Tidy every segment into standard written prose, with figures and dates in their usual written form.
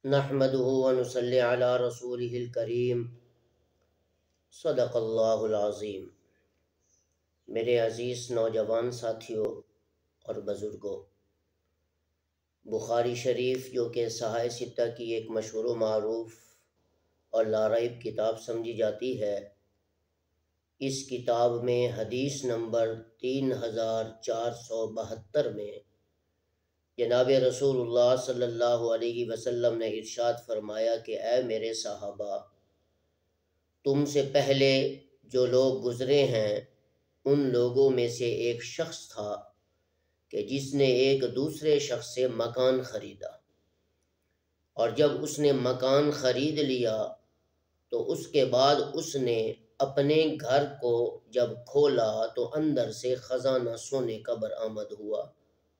نحمده ونصلی علی رسوله الکریم صدق اللہ العظیم۔ میرے عزیز نوجوان ساتھیوں اور بزرگوں، بخاری شریف جو کہ صحائح ستہ کی ایک مشہور و معروف اور لاریب کتاب سمجھی جاتی ہے، اس کتاب میں حدیث نمبر 3472 میں جناب رسول اللہ صلی اللہ علیہ وسلم نے ارشاد فرمایا کہ اے میرے صحابہ، تم سے پہلے جو لوگ گزرے ہیں ان لوگوں میں سے ایک شخص تھا کہ جس نے ایک دوسرے شخص سے مکان خریدا، اور جب اس نے مکان خرید لیا تو اس کے بعد اس نے اپنے گھر کو جب کھولا تو اندر سے خزانہ سونے کا برآمد ہوا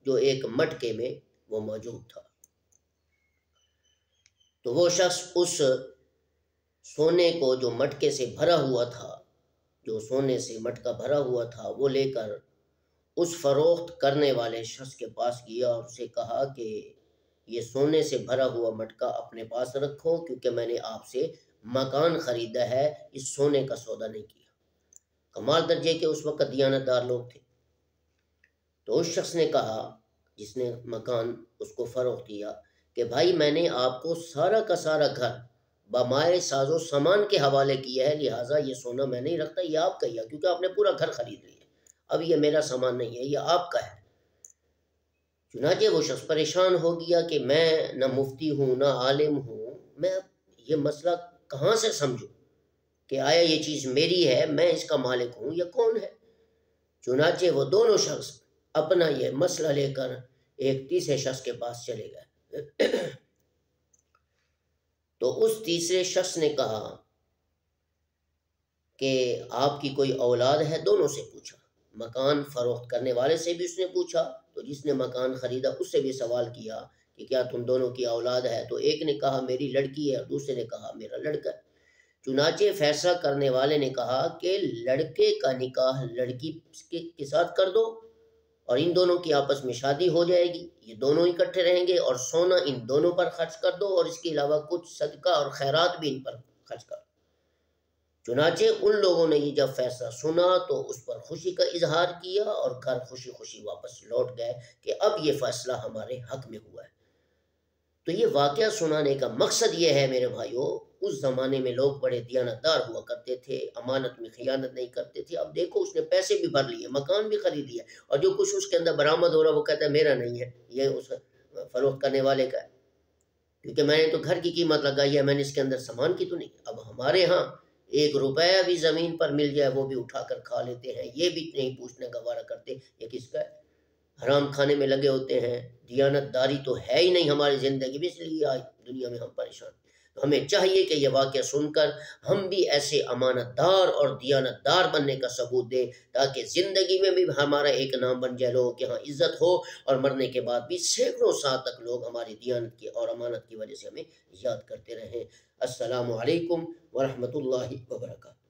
جو ایک مٹکے میں وہ موجود تھا۔ تو وہ شخص اس سونے کو جو مٹکے سے بھرا ہوا تھا، جو سونے سے مٹکا بھرا ہوا تھا، وہ لے کر اس فروخت کرنے والے شخص کے پاس گیا اور اسے کہا کہ یہ سونے سے بھرا ہوا مٹکا اپنے پاس رکھو، کیونکہ میں نے آپ سے مکان خریدا ہے، اس سونے کا سودا نہیں کیا۔ کمال درجے کے اس وقت دیانتدار لوگ تھے۔ تو اس شخص نے کہا، جس نے مکان اس کو فروخت کیا، کہ بھائی میں نے آپ کو سارا کا سارا گھر بمائے ساز و سامان کے حوالے کیا ہے، لہٰذا یہ سونا میں نہیں رکھتا، یہ آپ کا ہی ہے، کیونکہ آپ نے پورا گھر خرید لیا، اب یہ میرا سامان نہیں ہے، یہ آپ کا ہے۔ چنانچہ وہ شخص پریشان ہو گیا کہ میں نہ مفتی ہوں نہ عالم ہوں، میں یہ مسئلہ کہاں سے سمجھوں کہ آیا یہ چیز میری ہے، میں اس کا مالک ہوں یا کون ہے؟ چنانچہ وہ دونوں شخص اپنا یہ مسئلہ لے کر ایک تیسرے شخص کے پاس چلے گئے۔ تو اس تیسرے شخص نے کہا کہ آپ کی کوئی اولاد ہے؟ دونوں سے پوچھا، مکان فروخت کرنے والے سے بھی اس نے پوچھا، تو جس نے مکان خریدا اس سے بھی سوال کیا کہ کیا تم دونوں کی اولاد ہے؟ تو ایک نے کہا میری لڑکی ہے اور دوسرے نے کہا میرا لڑکا ہے۔ چنانچہ فیصلہ کرنے والے نے کہا کہ لڑکے کا نکاح لڑکی کے ساتھ کر دو اور ان دونوں کی آپس میں شادی ہو جائے گی، یہ دونوں اکٹھے رہیں گے، اور سونا ان دونوں پر خرچ کر دو اور اس کے علاوہ کچھ صدقہ اور خیرات بھی ان پر خرچ کر دو۔ چنانچہ ان لوگوں نے یہ جب فیصلہ سنا تو اس پر خوشی کا اظہار کیا اور گھر خوشی خوشی واپس لوٹ گئے کہ اب یہ فیصلہ ہمارے حق میں ہوا ہے۔ تو یہ واقعہ سنانے کا مقصد یہ ہے میرے بھائیوں، اس زمانے میں لوگ بڑے دیانتدار ہوا کرتے تھے، امانت میں خیانت نہیں کرتے تھے۔ اب دیکھو اس نے پیسے بھی بھر لیے، مکان بھی خرید لیا، اور جو کچھ اس کے اندر برآمد ہو رہا وہ کہتا ہے میرا نہیں ہے، یہ اس فروخت کرنے والے کا ہے، کیونکہ میں نے تو گھر کی قیمت لگائی ہے، میں نے اس کے اندر سامان کی تو نہیں۔ اب ہمارے ہاں 1 روپیہ بھی زمین پر مل جائے وہ بھی اٹھا کر کھا لیتے ہیں، یہ بھی نہیں پوچھنے گوارا کرتے یہ کس کا ہے، حرام کھانے میں لگے ہوتے ہیں، دیانت داری تو ہے ہی نہیں ہماری زندگی میں، اس لیے آج دنیا میں ہم پریشان ہیں۔ تو ہمیں چاہیے کہ یہ واقعہ سن کر ہم بھی ایسے امانت دار اور دیانت دار بننے کا ثبوت دیں، تاکہ زندگی میں بھی ہمارا ایک نام بن جائے، لوگوں کے ہاں عزت ہو، اور مرنے کے بعد بھی سینکڑوں سال تک لوگ ہماری دیانت کی اور امانت کی وجہ سے ہمیں یاد کرتے رہیں۔ السلام علیکم ورحمۃ اللہ وبرکاتہ۔